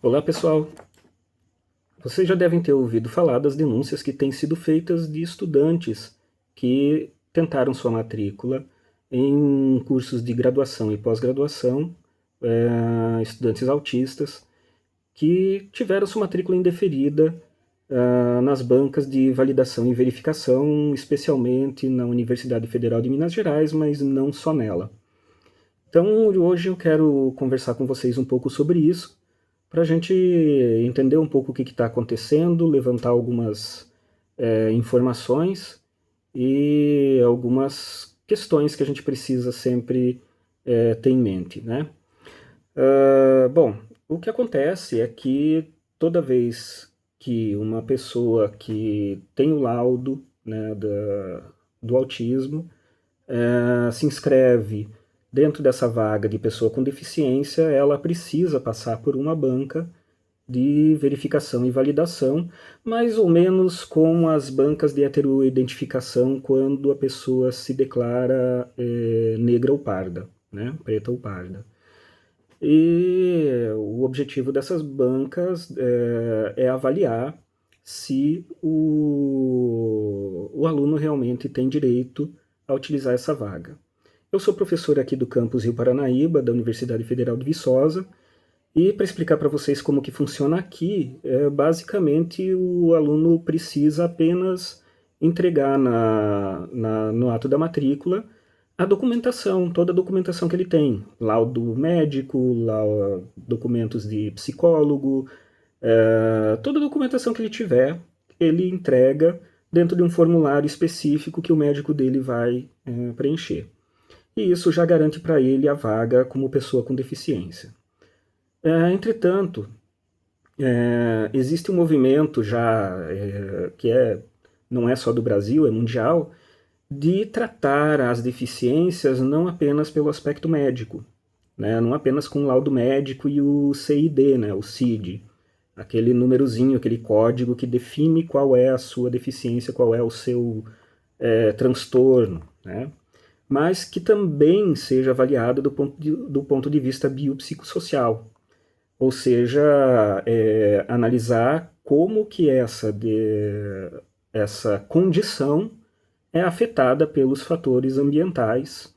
Olá pessoal, vocês já devem ter ouvido falar das denúncias que têm sido feitas de estudantes que tentaram sua matrícula em cursos de graduação e pós-graduação, estudantes autistas, que tiveram sua matrícula indeferida nas bancas de validação e verificação, especialmente na Universidade Federal de Minas Gerais, mas não só nela. Então, hoje eu quero conversar com vocês um pouco sobre isso, para a gente entender um pouco o que está acontecendo, levantar algumas informações e algumas questões que a gente precisa sempre ter em mente, né? Bom, o que acontece é que toda vez que uma pessoa que tem o laudo, né, do autismo se inscreve dentro dessa vaga de pessoa com deficiência, ela precisa passar por uma banca de verificação e validação, mais ou menos como as bancas de heteroidentificação quando a pessoa se declara negra ou parda, né? Preta ou parda. E o objetivo dessas bancas é avaliar se o aluno realmente tem direito a utilizar essa vaga. Eu sou professor aqui do campus Rio Paranaíba, da Universidade Federal de Viçosa, e para explicar para vocês como que funciona aqui, basicamente o aluno precisa apenas entregar no ato da matrícula a documentação, toda a documentação que ele tem, laudo médico, documentos de psicólogo, toda a documentação que ele tiver, ele entrega dentro de um formulário específico que o médico dele vai preencher. E isso já garante para ele a vaga como pessoa com deficiência. Entretanto, existe um movimento já que não é só do Brasil, é mundial, de tratar as deficiências não apenas pelo aspecto médico, né? Não apenas com o laudo médico e o CID, né? O CID, aquele númerozinho, aquele código que define qual é a sua deficiência, qual é o seu transtorno, né? Mas que também seja avaliado do ponto de vista biopsicossocial, ou seja, analisar como que essa condição é afetada pelos fatores ambientais,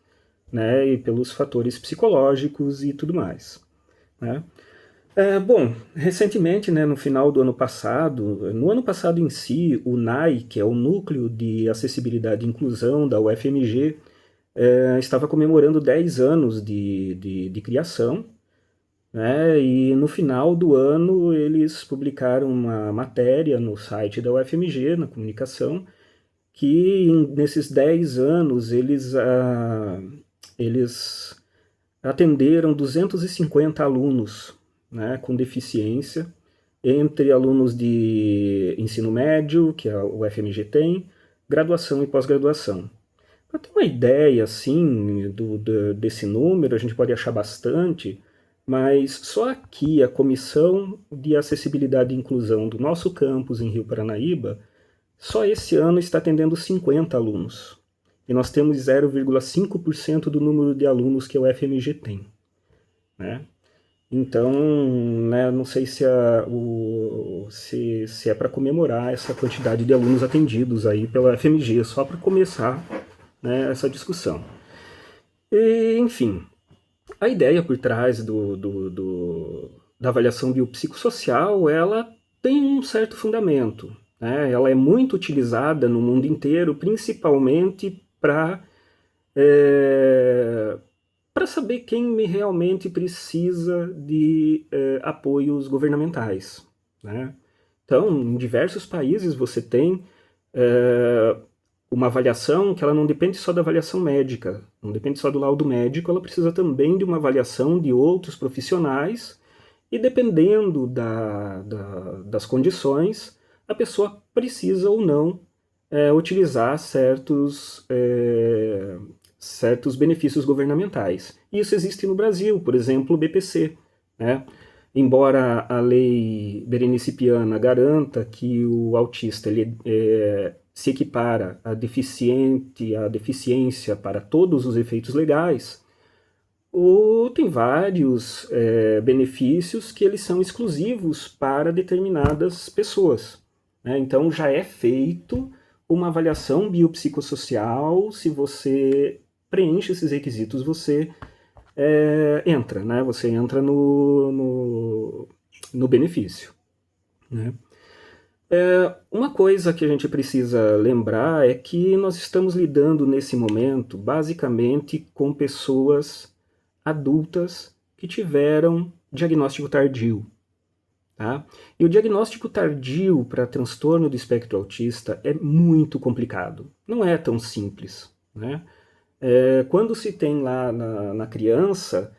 né, e pelos fatores psicológicos e tudo mais, né? Bom, recentemente, né, no final do ano passado, no ano passado em si, o NAI, que é o Núcleo de Acessibilidade e Inclusão da UFMG, estava comemorando 10 anos de criação, né? E no final do ano eles publicaram uma matéria no site da UFMG, na comunicação, que nesses 10 anos eles atenderam 250 alunos, né, com deficiência, entre alunos de ensino médio, que a UFMG tem, graduação e pós-graduação. Para ter uma ideia assim desse número, a gente pode achar bastante, mas só aqui a Comissão de Acessibilidade e Inclusão do nosso campus em Rio Paranaíba, só esse ano está atendendo 50 alunos. E nós temos 0,5% do número de alunos que a UFMG tem, né? Então, né, não sei se é para comemorar essa quantidade de alunos atendidos aí pela UFMG, só para começar, né, essa discussão. E, enfim, a ideia por trás da avaliação biopsicossocial, ela tem um certo fundamento, né? Ela é muito utilizada no mundo inteiro, principalmente para saber quem realmente precisa de apoios governamentais, né? Então, em diversos países você tem uma avaliação que ela não depende só da avaliação médica, não depende só do laudo médico, ela precisa também de uma avaliação de outros profissionais e dependendo das condições, a pessoa precisa ou não utilizar certos benefícios governamentais. Isso existe no Brasil, por exemplo, o BPC, né? Embora a lei Berenice-Piana garanta que o autista ele, se equipara a deficiência para todos os efeitos legais, ou tem vários benefícios que eles são exclusivos para determinadas pessoas, né? Então já é feito uma avaliação biopsicossocial. Se você preenche esses requisitos, você entra, né? Você entra no benefício, né? Uma coisa que a gente precisa lembrar é que nós estamos lidando nesse momento basicamente com pessoas adultas que tiveram diagnóstico tardio. Tá? E o diagnóstico tardio para transtorno do espectro autista é muito complicado, não é tão simples, né? Quando se tem lá na criança,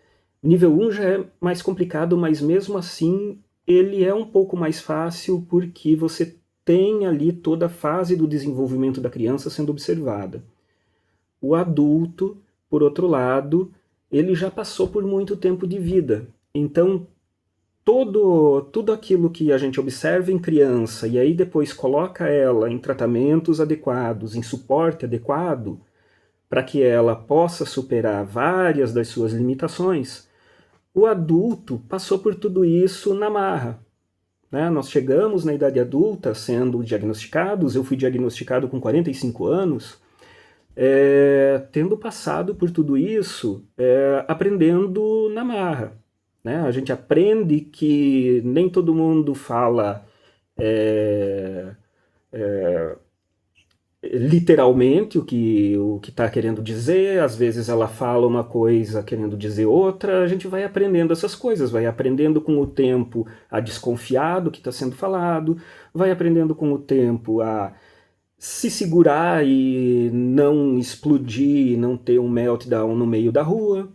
nível 1 já é mais complicado, mas mesmo assim ele é um pouco mais fácil porque você tem ali toda a fase do desenvolvimento da criança sendo observada. O adulto, por outro lado, ele já passou por muito tempo de vida. Então, tudo aquilo que a gente observa em criança e aí depois coloca ela em tratamentos adequados, em suporte adequado, para que ela possa superar várias das suas limitações, o adulto passou por tudo isso na marra, né? Nós chegamos na idade adulta sendo diagnosticados, eu fui diagnosticado com 45 anos, tendo passado por tudo isso, aprendendo na marra, né? A gente aprende que nem todo mundo fala literalmente o que está querendo dizer. Às vezes ela fala uma coisa querendo dizer outra. A gente vai aprendendo essas coisas, vai aprendendo com o tempo a desconfiar do que está sendo falado, vai aprendendo com o tempo a se segurar e não explodir, não ter um meltdown no meio da rua,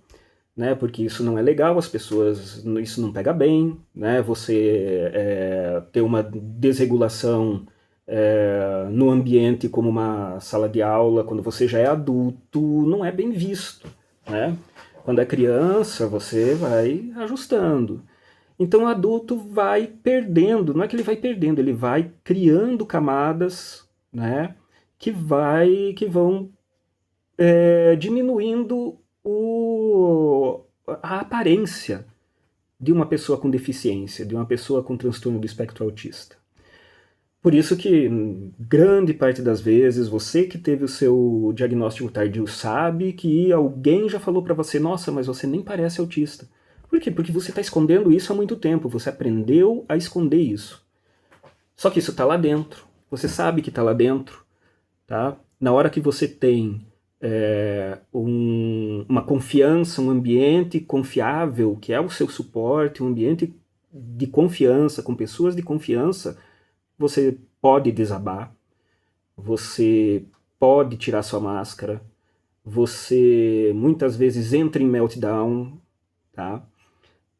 né? Porque isso não é legal, as pessoas, isso não pega bem, né? Você ter uma desregulação no ambiente como uma sala de aula, quando você já é adulto, não é bem visto, né? Quando é criança, você vai ajustando. Então o adulto vai perdendo, não é que ele vai perdendo, ele vai criando camadas, né, que vão diminuindo a aparência de uma pessoa com deficiência, de uma pessoa com transtorno do espectro autista. Por isso que, grande parte das vezes, você que teve o seu diagnóstico tardio sabe que alguém já falou para você: nossa, mas você nem parece autista. Por quê? Porque você está escondendo isso há muito tempo, você aprendeu a esconder isso. Só que isso está lá dentro, você sabe que está lá dentro, tá? Na hora que você tem uma confiança, um ambiente confiável, que é o seu suporte, um ambiente de confiança, com pessoas de confiança, você pode desabar, você pode tirar sua máscara, você muitas vezes entra em meltdown, tá?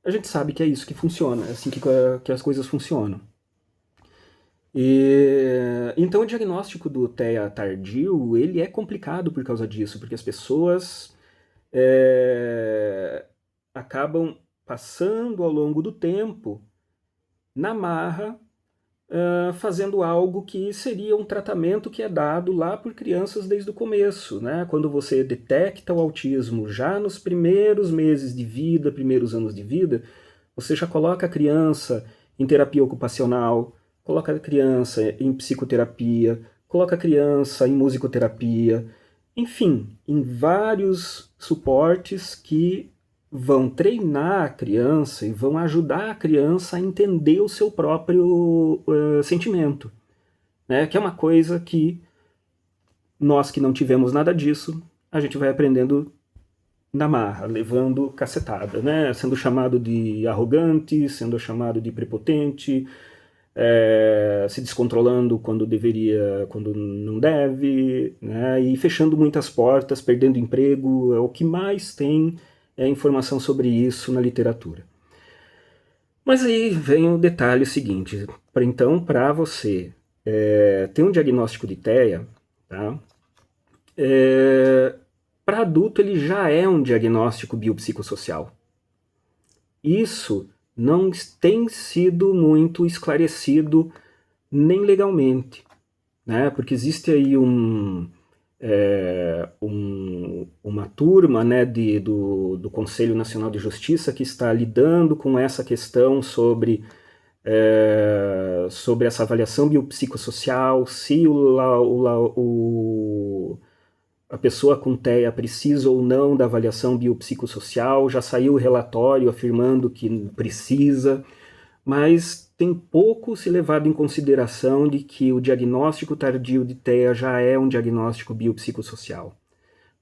A gente sabe que é isso que funciona, é assim que as coisas funcionam. Então o diagnóstico do TEA tardio, ele é complicado por causa disso, porque as pessoas acabam passando ao longo do tempo na marra, fazendo algo que seria um tratamento que é dado lá por crianças desde o começo, né? Quando você detecta o autismo já nos primeiros meses de vida, primeiros anos de vida, você já coloca a criança em terapia ocupacional, coloca a criança em psicoterapia, coloca a criança em musicoterapia, enfim, em vários suportes que vão treinar a criança e vão ajudar a criança a entender o seu próprio sentimento, né? Que é uma coisa que nós que não tivemos nada disso, a gente vai aprendendo na marra, levando cacetada, né? Sendo chamado de arrogante, sendo chamado de prepotente, se descontrolando quando deveria, quando não deve, né? E fechando muitas portas, perdendo emprego. É o que mais tem informação sobre isso na literatura. Mas aí vem o detalhe seguinte: então, para você ter um diagnóstico de TEA, tá? Para adulto ele já é um diagnóstico biopsicossocial. Isso não tem sido muito esclarecido nem legalmente, né? Porque existe aí uma turma, né, do Conselho Nacional de Justiça que está lidando com essa questão sobre essa avaliação biopsicossocial, se a pessoa com TEA precisa ou não da avaliação biopsicossocial. Já saiu o relatório afirmando que precisa, mas tem pouco se levado em consideração de que o diagnóstico tardio de TEA já é um diagnóstico biopsicossocial.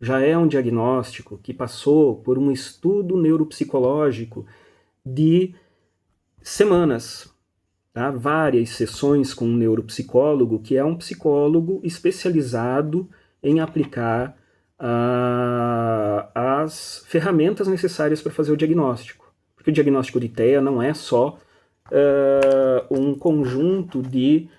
Já é um diagnóstico que passou por um estudo neuropsicológico de semanas, tá? Várias sessões com um neuropsicólogo, que é um psicólogo especializado em aplicar as ferramentas necessárias para fazer o diagnóstico. Porque o diagnóstico de TEA não é só um conjunto de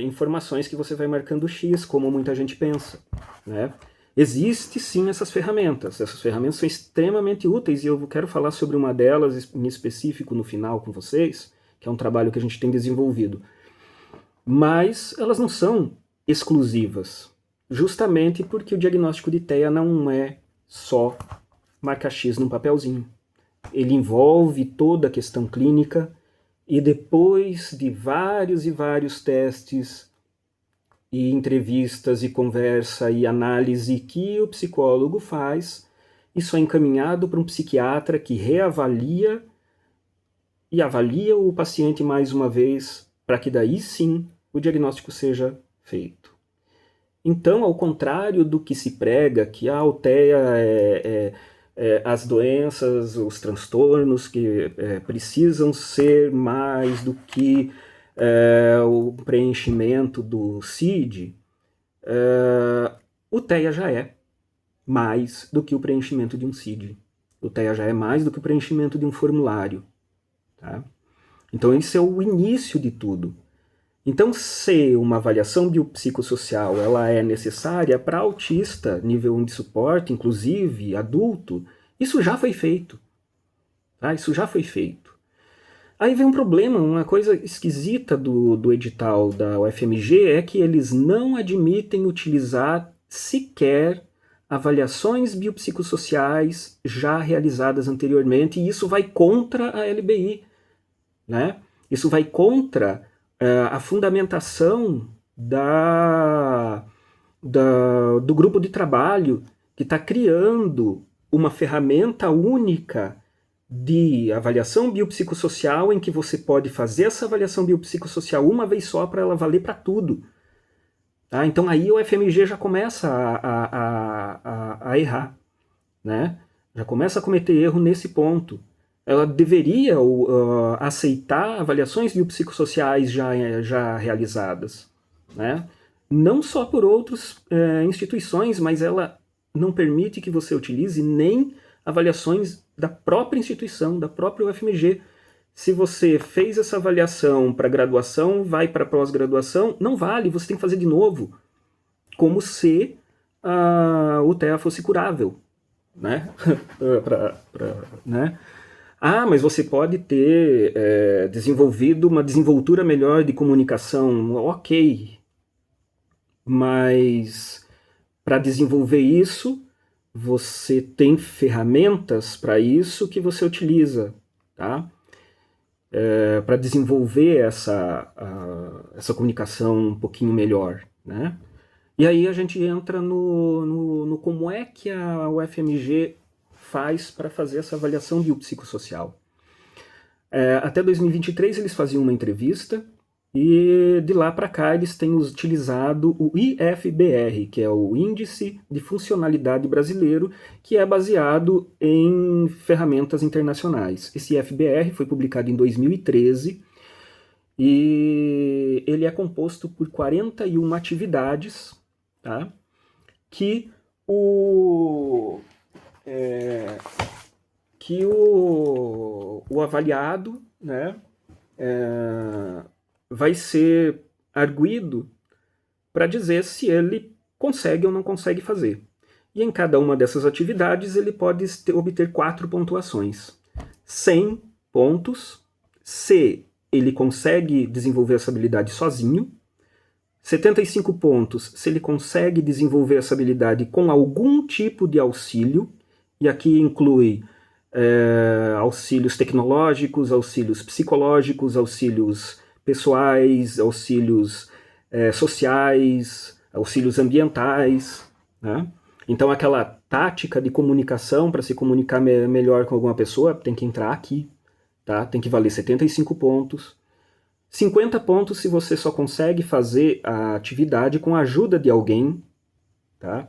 informações que você vai marcando X, como muita gente pensa, né? Existem sim essas ferramentas são extremamente úteis, e eu quero falar sobre uma delas em específico no final com vocês, que é um trabalho que a gente tem desenvolvido. Mas elas não são exclusivas, justamente porque o diagnóstico de TEA não é só marcar X num papelzinho. Ele envolve toda a questão clínica, e depois de vários e vários testes e entrevistas e conversa e análise que o psicólogo faz, isso é encaminhado para um psiquiatra que reavalia e avalia o paciente mais uma vez, para que daí sim o diagnóstico seja feito. Então, ao contrário do que se prega, que a TEA as doenças, os transtornos que precisam ser mais do que o preenchimento do CID, o TEA já é mais do que o preenchimento de um CID. O TEA já é mais do que o preenchimento de um formulário. Tá? Então, esse é o início de tudo. Então, se uma avaliação biopsicossocial ela é necessária para autista, nível 1 de suporte, inclusive adulto, isso já foi feito. Tá? Isso já foi feito. Aí vem um problema, uma coisa esquisita do edital da UFMG é que eles não admitem utilizar sequer avaliações biopsicossociais já realizadas anteriormente, e isso vai contra a LBI, né? Isso vai contra a fundamentação do grupo de trabalho que está criando uma ferramenta única de avaliação biopsicossocial, em que você pode fazer essa avaliação biopsicossocial uma vez só para ela valer para tudo. Tá? Então aí o FMG já começa a errar, né? Já começa a cometer erro nesse ponto. Ela deveria aceitar avaliações biopsicossociais já realizadas, né? Não só por outras instituições, mas ela não permite que você utilize nem avaliações da própria instituição, da própria UFMG. Se você fez essa avaliação para graduação, vai para pós-graduação, não vale, você tem que fazer de novo, como se o TEA fosse curável, né? Né? Ah, mas você pode ter desenvolvido uma desenvoltura melhor de comunicação. Ok, mas para desenvolver isso, você tem ferramentas para isso que você utiliza, tá? Para desenvolver essa comunicação um pouquinho melhor, né? E aí a gente entra no como é que a UFMG faz para fazer essa avaliação biopsicossocial. Até 2023 eles faziam uma entrevista, e de lá para cá eles têm utilizado o IFBR, que é o Índice de Funcionalidade Brasileiro, que é baseado em ferramentas internacionais. Esse IFBR foi publicado em 2013 e ele é composto por 41 atividades, tá? Que o avaliado, né, vai ser arguido para dizer se ele consegue ou não consegue fazer. E em cada uma dessas atividades ele pode obter 4 pontuações. 100 pontos se ele consegue desenvolver essa habilidade sozinho, 75 pontos se ele consegue desenvolver essa habilidade com algum tipo de auxílio, e aqui inclui auxílios tecnológicos, auxílios psicológicos, auxílios pessoais, auxílios sociais, auxílios ambientais, né? Então aquela tática de comunicação para se comunicar melhor com alguma pessoa tem que entrar aqui, tá? Tem que valer 75 pontos. 50 pontos se você só consegue fazer a atividade com a ajuda de alguém, tá?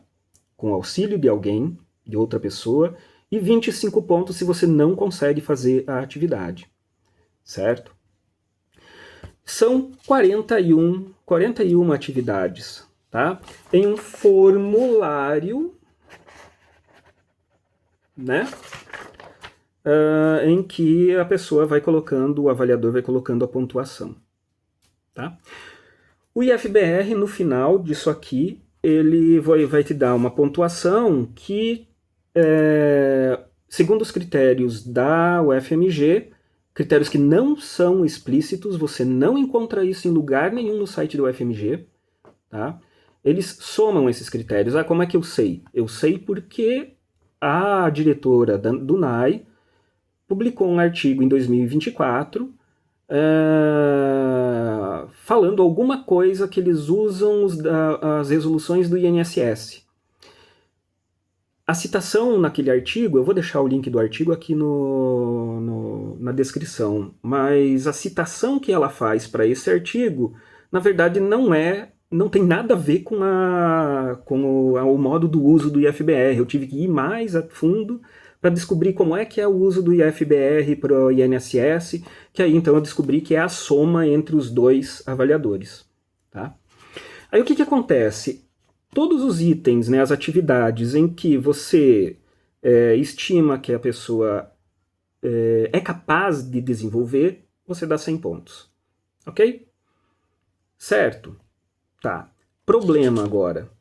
Com o auxílio de alguém, de outra pessoa, e 25 pontos se você não consegue fazer a atividade, certo? São 41 atividades, tá? Tem um formulário, né? Em que a pessoa vai colocando, o avaliador vai colocando a pontuação, tá? O IFBR, no final disso aqui, ele vai te dar uma pontuação que, segundo os critérios da UFMG, critérios que não são explícitos, você não encontra isso em lugar nenhum no site do UFMG, tá? Eles somam esses critérios. Ah, como é que eu sei? Eu sei porque a diretora do NAI publicou um artigo em 2024 falando alguma coisa que eles usam as resoluções do INSS. A citação naquele artigo, eu vou deixar o link do artigo aqui na descrição, mas a citação que ela faz para esse artigo, na verdade, não tem nada a ver com o modo do uso do IFBR. Eu tive que ir mais a fundo para descobrir como é que é o uso do IFBR para o INSS, que aí então eu descobri que é a soma entre os dois avaliadores, tá? Aí o que acontece? Todos os itens, né, as atividades em que você estima que a pessoa é capaz de desenvolver, você dá 100 pontos, ok? Certo? Tá. Problema agora.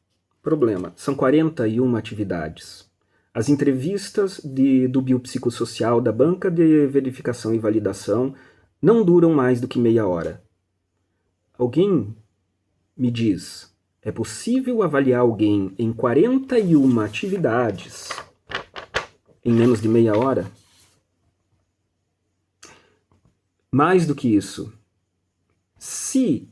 Problema. São 41 atividades. As entrevistas do biopsicossocial da banca de verificação e validação não duram mais do que meia hora. Alguém me diz, é possível avaliar alguém em 41 atividades em menos de meia hora? Mais do que isso, se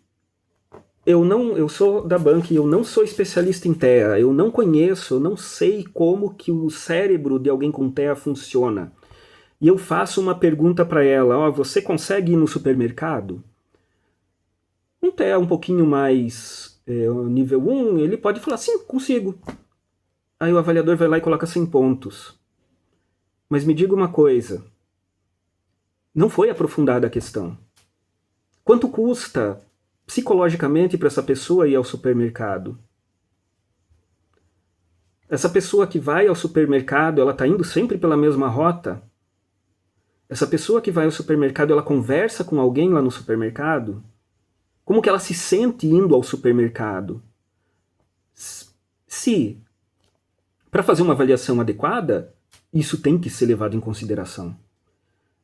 eu sou da banca e eu não sou especialista em TEA, eu não conheço, eu não sei como que o cérebro de alguém com TEA funciona, e eu faço uma pergunta para ela, você consegue ir no supermercado? Um TEA um pouquinho mais nível 1, ele pode falar, sim, consigo. Aí o avaliador vai lá e coloca 100 pontos. Mas me diga uma coisa, não foi aprofundada a questão. Quanto custa psicologicamente para essa pessoa ir ao supermercado? Essa pessoa que vai ao supermercado, ela está indo sempre pela mesma rota? Essa pessoa que vai ao supermercado, ela conversa com alguém lá no supermercado? Como que ela se sente indo ao supermercado? Se, para fazer uma avaliação adequada, isso tem que ser levado em consideração.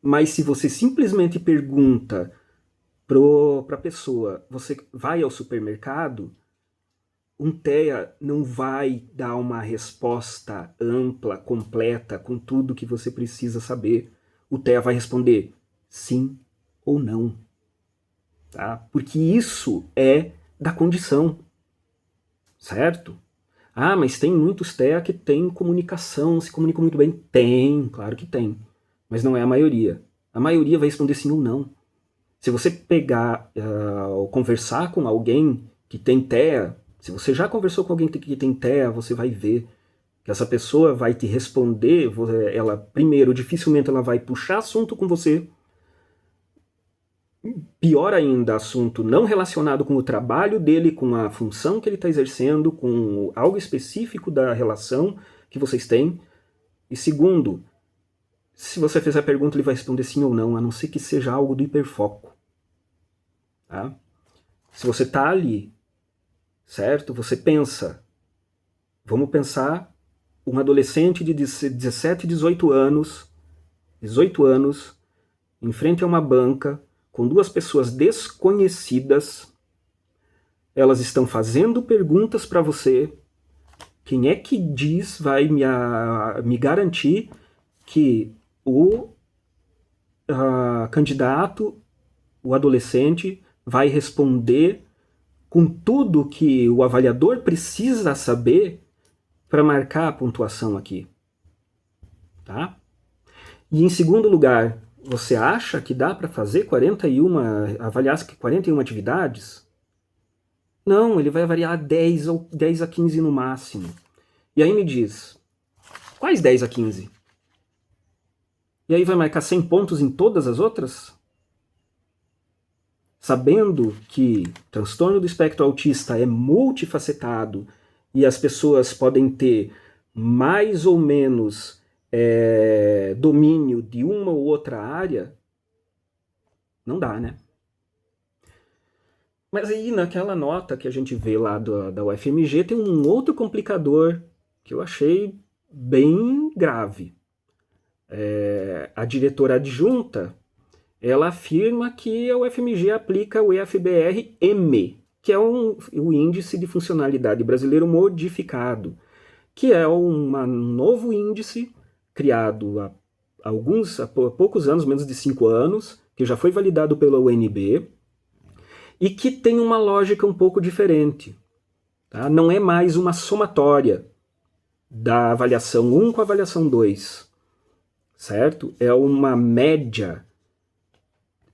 Mas se você simplesmente pergunta para a pessoa, você vai ao supermercado, um TEA não vai dar uma resposta ampla, completa, com tudo que você precisa saber. O TEA vai responder sim ou não. Tá? Porque isso é da condição. Certo? Ah, mas tem muitos TEA que têm comunicação, se comunicam muito bem. Tem, claro que tem. Mas não é a maioria. A maioria vai responder sim ou não. Se você pegar ou conversar com alguém que tem TEA, se você já conversou com alguém que tem TEA, você vai ver que essa pessoa vai te responder, ela, primeiro, dificilmente ela vai puxar assunto com você. Pior ainda, assunto não relacionado com o trabalho dele, com a função que ele está exercendo, com algo específico da relação que vocês têm. E segundo, se você fizer a pergunta, ele vai responder sim ou não, a não ser que seja algo do hiperfoco. Tá? Se você está ali, certo? Você pensa, vamos pensar um adolescente de 17, 18 anos, em frente a uma banca, com duas pessoas desconhecidas, Elas estão fazendo perguntas para você. Quem é que vai me garantir que o candidato, o adolescente, vai responder com tudo que o avaliador precisa saber para marcar a pontuação aqui? Tá? E em segundo lugar, você acha que dá para fazer avaliar 41 atividades? Não, ele vai avaliar 10 ou 10 a 15 no máximo. E aí me diz, quais 10 a 15? E aí vai marcar 100 pontos em todas as outras? Sabendo que transtorno do espectro autista é multifacetado e as pessoas podem ter mais ou menos domínio de uma ou outra área, não dá, né? Mas aí naquela nota que a gente vê lá da UFMG tem um outro complicador que eu achei bem grave. A diretora adjunta, ela afirma que a UFMG aplica o IFBR-M, que é o Índice de Funcionalidade Brasileiro Modificado, que é um novo índice criado há poucos anos, menos de 5 anos, que já foi validado pela UNB, e que tem uma lógica um pouco diferente. Tá? Não é mais uma somatória da avaliação 1 com a avaliação 2, certo? É uma média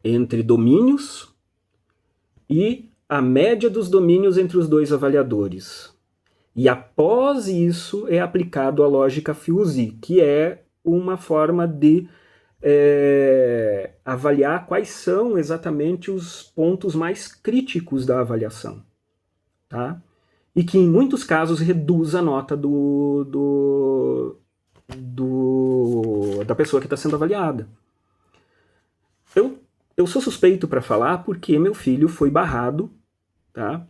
entre domínios e a média dos domínios entre os dois avaliadores. E após isso é aplicado a lógica FUSI, que é uma forma de avaliar quais são exatamente os pontos mais críticos da avaliação. Tá? E que em muitos casos reduz a nota da pessoa que está sendo avaliada. Eu sou suspeito para falar porque meu filho foi barrado, tá?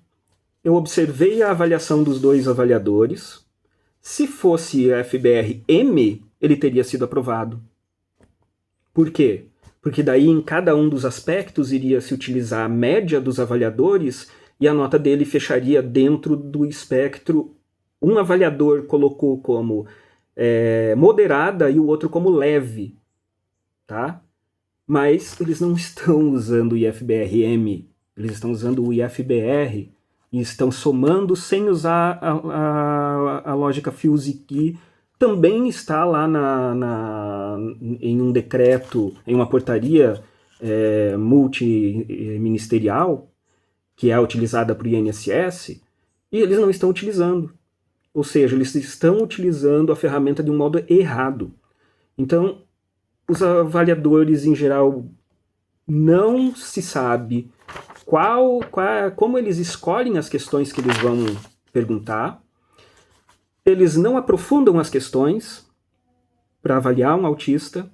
Eu observei a avaliação dos dois avaliadores. Se fosse FBR-M, ele teria sido aprovado. Por quê? Porque daí em cada um dos aspectos iria se utilizar a média dos avaliadores e a nota dele fecharia dentro do espectro. Um avaliador colocou como moderada e o outro como leve, tá? Mas eles não estão usando o IFBR-M, eles estão usando o IFBR e estão somando sem usar a lógica FUSI, que também está lá em um decreto, em uma portaria multiministerial, que é utilizada para o INSS, e eles não estão utilizando. Ou seja, eles estão utilizando a ferramenta de um modo errado. Então, os avaliadores, em geral, não se sabe como eles escolhem as questões que eles vão perguntar. Eles não aprofundam as questões para avaliar um autista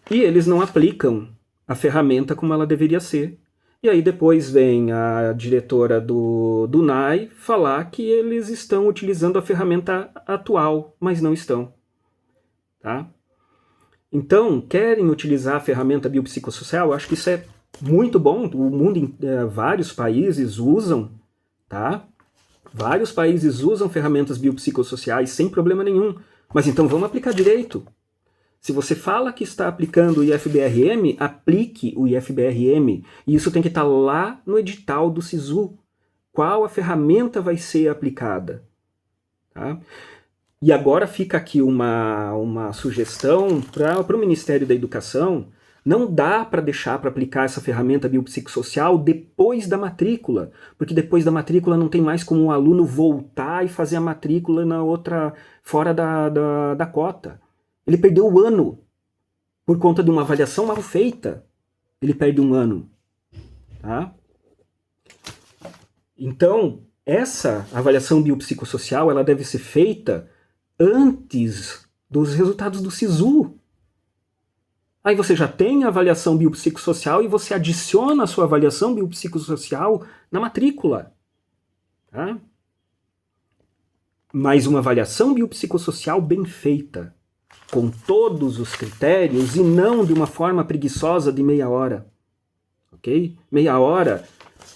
e eles não aplicam a ferramenta como ela deveria ser. E aí depois vem a diretora do NAI falar que eles estão utilizando a ferramenta atual, mas não estão. Tá? Então, querem utilizar a ferramenta biopsicossocial? Acho que isso é muito bom. O mundo, vários países usam, tá? Vários países usam ferramentas biopsicossociais sem problema nenhum. Mas então vamos aplicar direito. Se você fala que está aplicando o IFBR-M, aplique o IFBR-M. E isso tem que estar lá no edital do SISU. Qual a ferramenta vai ser aplicada? Tá? E agora fica aqui uma sugestão para o Ministério da Educação. Não dá para deixar para aplicar essa ferramenta biopsicossocial depois da matrícula, porque depois da matrícula não tem mais como um aluno voltar e fazer a matrícula na outra, fora da cota. Ele perdeu o ano por conta de uma avaliação mal feita. Ele perde um ano. Tá? Então, essa avaliação biopsicossocial ela deve ser feita antes dos resultados do SISU. Aí você já tem a avaliação biopsicossocial e você adiciona a sua avaliação biopsicossocial na matrícula. Tá? Mas uma avaliação biopsicossocial bem feita, com todos os critérios e não de uma forma preguiçosa de meia hora. Ok? Meia hora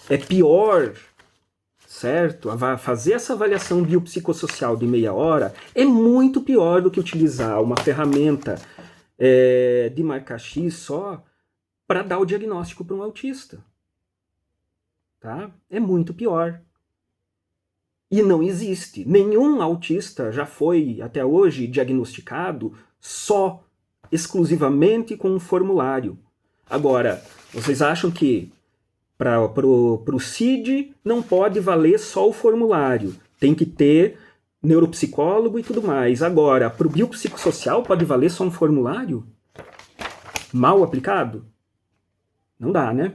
é pior certo? Fazer essa avaliação biopsicossocial de meia hora é muito pior do que utilizar uma ferramenta de marcar X só para dar o diagnóstico para um autista. Tá? É muito pior. E não existe. Nenhum autista já foi, até hoje, diagnosticado exclusivamente com um formulário. Agora, vocês acham que para o CID não pode valer só o formulário? Tem que ter neuropsicólogo e tudo mais. Agora, para o biopsicossocial pode valer só um formulário? Mal aplicado? Não dá, né?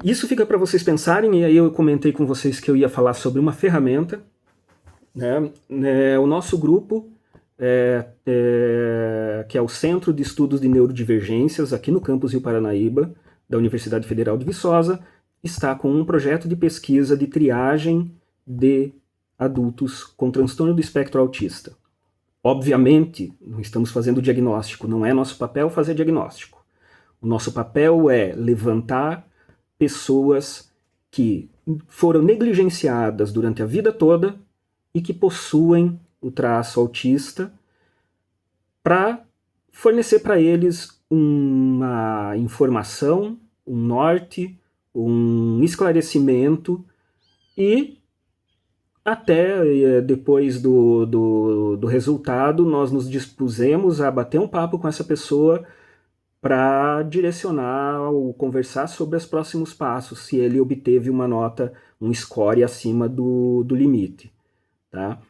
Isso fica para vocês pensarem, e aí eu comentei com vocês que eu ia falar sobre uma ferramenta. O nosso grupo, que é o Centro de Estudos de Neurodivergências, aqui no campus Rio Paranaíba, da Universidade Federal de Viçosa, está com um projeto de pesquisa de triagem de adultos com transtorno do espectro autista. Obviamente, não estamos fazendo diagnóstico, não é nosso papel fazer diagnóstico. O nosso papel é levantar pessoas que foram negligenciadas durante a vida toda e que possuem o traço autista, para fornecer para eles uma informação, um norte, um esclarecimento, e até depois do resultado nós nos dispusemos a bater um papo com essa pessoa para direcionar ou conversar sobre os próximos passos, se ele obteve uma nota, um score acima do limite. Tá?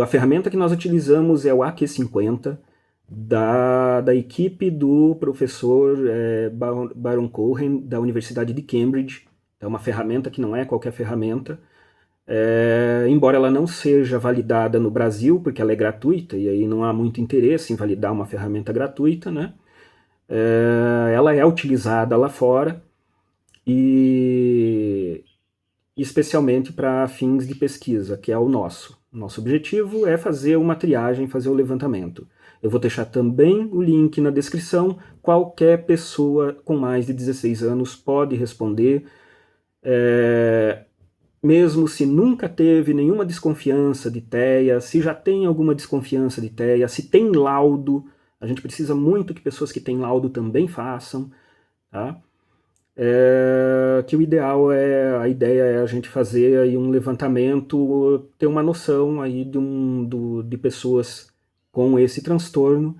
A ferramenta que nós utilizamos é o AQ50, da equipe do professor Baron Cohen, da Universidade de Cambridge. É uma ferramenta que não é qualquer ferramenta, embora ela não seja validada no Brasil, porque ela é gratuita, e aí não há muito interesse em validar uma ferramenta gratuita, né? Ela é utilizada lá fora, e especialmente para fins de pesquisa, que é o nosso. Nosso objetivo é fazer uma triagem, fazer o levantamento. Eu vou deixar também o link na descrição. Qualquer pessoa com mais de 16 anos pode responder, mesmo se nunca teve nenhuma desconfiança de TEA, se já tem alguma desconfiança de TEA, se tem laudo. A gente precisa muito que pessoas que têm laudo também façam, tá? Que o ideal a ideia é a gente fazer aí um levantamento, ter uma noção aí de pessoas com esse transtorno,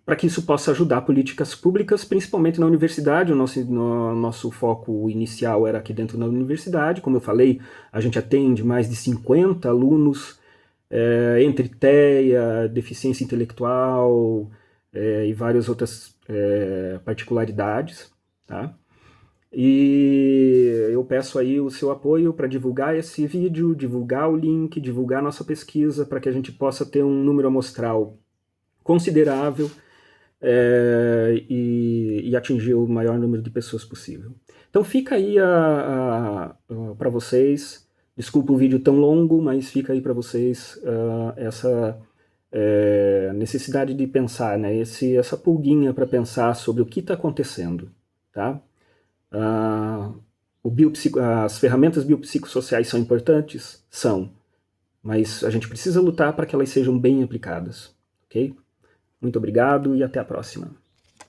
para que isso possa ajudar políticas públicas, principalmente na universidade. O nosso foco inicial era aqui dentro da universidade. Como eu falei, a gente atende mais de 50 alunos, entre TEA, deficiência intelectual e várias outras particularidades, tá? E eu peço aí o seu apoio para divulgar esse vídeo, divulgar o link, divulgar nossa pesquisa, para que a gente possa ter um número amostral considerável e atingir o maior número de pessoas possível. Então fica aí para vocês, desculpa o vídeo tão longo, mas fica aí para vocês essa necessidade de pensar, né? Essa pulguinha para pensar sobre o que está acontecendo, tá? As ferramentas biopsicossociais são importantes? São, mas a gente precisa lutar para que elas sejam bem aplicadas, ok? Muito obrigado e até a próxima.